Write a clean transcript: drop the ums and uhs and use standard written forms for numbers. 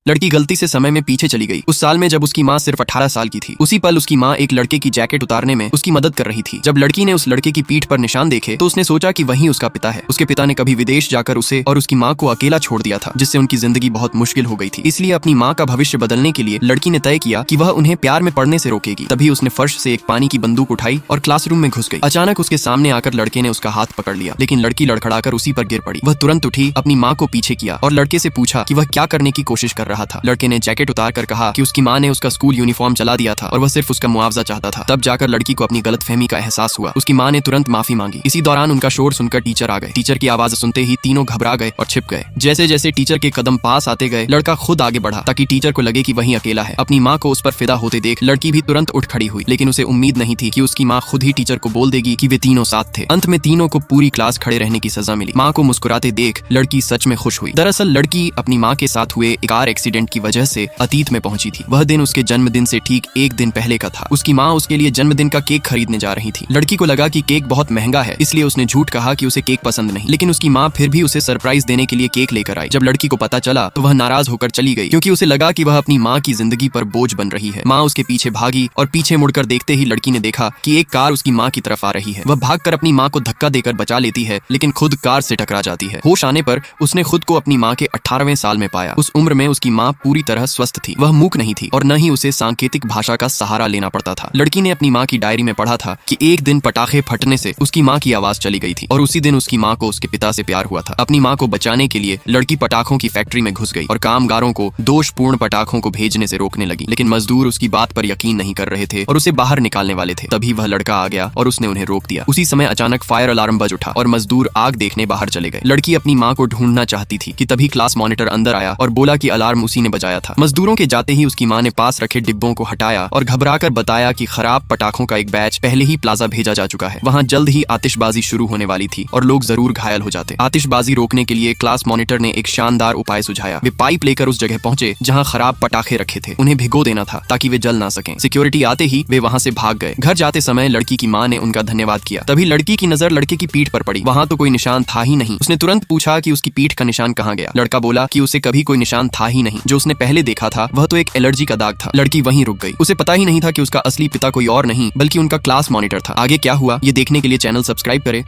लड़की गलती से समय में पीछे चली गई। उस साल में जब उसकी माँ सिर्फ 18 साल की थी। उसी पल उसकी माँ एक लड़के की जैकेट उतारने में उसकी मदद कर रही थी। जब लड़की ने उस लड़के की पीठ पर निशान देखे तो उसने सोचा कि वही उसका पिता है। उसके पिता ने कभी विदेश जाकर उसे और उसकी माँ को अकेला छोड़ दिया था, जिससे उनकी जिंदगी बहुत मुश्किल हो गई थी। इसलिए अपनी माँ का भविष्य बदलने के लिए लड़की ने तय किया कि वह उन्हें प्यार में पढ़ने से रोकेगी। तभी उसने फर्श से एक पानी की बंदूक उठाई और क्लासरूम में घुस गई। अचानक उसके सामने आकर लड़के ने उसका हाथ पकड़ लिया, लेकिन लड़की लड़खड़ाकर उसी पर गिर पड़ी। वह तुरंत उठी, अपनी माँ को पीछे किया और लड़के से पूछा कि वह क्या करने की कोशिश कर रहा था। लड़के ने जैकेट उतार कर कहा कि उसकी माँ ने उसका स्कूल यूनिफॉर्म जला दिया था और वह सिर्फ उसका मुआवजा चाहता था। तब जाकर लड़की को अपनी गलतफहमी का एहसास हुआ। उसकी माँ ने तुरंत माफी मांगी। इसी दौरान उनका शोर सुनकर टीचर आ गए। टीचर की आवाज सुनते ही तीनों घबरा गए और छिप गए। जैसे जैसे टीचर के कदम पास आते गए, लड़का खुद आगे बढ़ा ताकि टीचर को लगे कि वही अकेला है। अपनी माँ को उस पर फिदा होते देख लड़की भी तुरंत उठ खड़ी हुई, लेकिन उसे उम्मीद नहीं थी कि उसकी माँ खुद ही टीचर को बोल देगी कि वे तीनों साथ थे। अंत में तीनों को पूरी क्लास खड़े रहने की सजा मिली। माँ को मुस्कुराते देख लड़की सच में खुश हुई। दरअसल लड़की अपनी माँ के साथ हुए एक कार एक्सीडेंट की वजह से अतीत में पहुंची थी। वह दिन उसके जन्मदिन से ठीक एक दिन पहले का था। उसकी माँ उसके लिए जन्मदिन का केक खरीदने जा रही थी। लड़की को लगा कि केक बहुत महंगा है, इसलिए उसने झूठ कहा कि उसे केक पसंद नहीं, लेकिन उसकी माँ फिर भी उसे सरप्राइज देने के लिए केक लेकर आई। जब लड़की को पता चला तो वह नाराज होकर चली गई, क्योंकि उसे लगा कि वह अपनी माँ की जिंदगी पर बोझ बन रही है। माँ उसके पीछे भागी और पीछे मुड़कर देखते ही लड़की ने देखा कि एक कार उसकी माँ की तरफ आ रही है। वह भागकर अपनी माँ को धक्का देकर बचा लेती है, लेकिन खुद कार से टकरा जाती है। होश आने पर उसने खुद को अपनी माँ के 18वें साल में पाया। उस उम्र में उसकी माँ पूरी तरह स्वस्थ थी। वह मूक नहीं थी और न ही उसे सांकेतिक भाषा का सहारा लेना पड़ता था। लड़की ने अपनी माँ की डायरी में पढ़ा था कि एक दिन पटाखे फटने से उसकी माँ की आवाज चली गई थी और उसी दिन उसकी माँ को उसके पिता से प्यार हुआ था। अपनी माँ को बचाने के लिए लड़की पटाखों की फैक्ट्री में घुस गई और कामगारों को दोषपूर्ण पटाखों को भेजने से रोकने लगी, लेकिन मजदूर उसकी बात पर यकीन नहीं कर रहे थे और उसे बाहर निकालने वाले थे। तभी वह लड़का आ गया और उसने उन्हें रोक दिया। उसी समय अचानक फायर अलार्म बज उठा और मजदूर आग देखने बाहर चले गए। लड़की अपनी माँ को ढूंढना चाहती थी कि तभी क्लास मॉनिटर अंदर आया और बोला कि अलार्म उसी ने बजाया था। मजदूरों के जाते ही उसकी माँ ने पास रखे डिब्बों को हटाया और घबराकर बताया कि खराब पटाखों का एक बैच पहले ही प्लाजा भेजा जा चुका है। वहाँ जल्द ही आतिशबाजी शुरू होने वाली थी और लोग जरूर घायल हो जाते। आतिशबाजी रोकने के लिए क्लास मॉनिटर ने एक शानदार उपाय सुझाया। वे पाइप लेकर उस जगह पहुंचे जहां खराब पटाखे रखे थे। उन्हें भिगो देना था ताकि वे जल ना सकें। सिक्योरिटी आते ही वे वहां से भाग गए। घर जाते समय लड़की की माँ ने उनका धन्यवाद किया। तभी लड़की की नजर लड़के की पीठ पर पड़ी। वहां तो कोई निशान था ही नहीं। उसने तुरंत पूछा कि उसकी पीठ का निशान कहाँ गया। लड़का बोला कि उसे कभी कोई निशान था ही नहीं। जो उसने पहले देखा था वह तो एक एलर्जी का दाग था। लड़की वहीं रुक गई। उसे पता ही नहीं था कि उसका असली पिता कोई और नहीं बल्कि उनका क्लास मॉनिटर था। आगे क्या हुआ ये देखने के लिए चैनल सब्सक्राइब करें।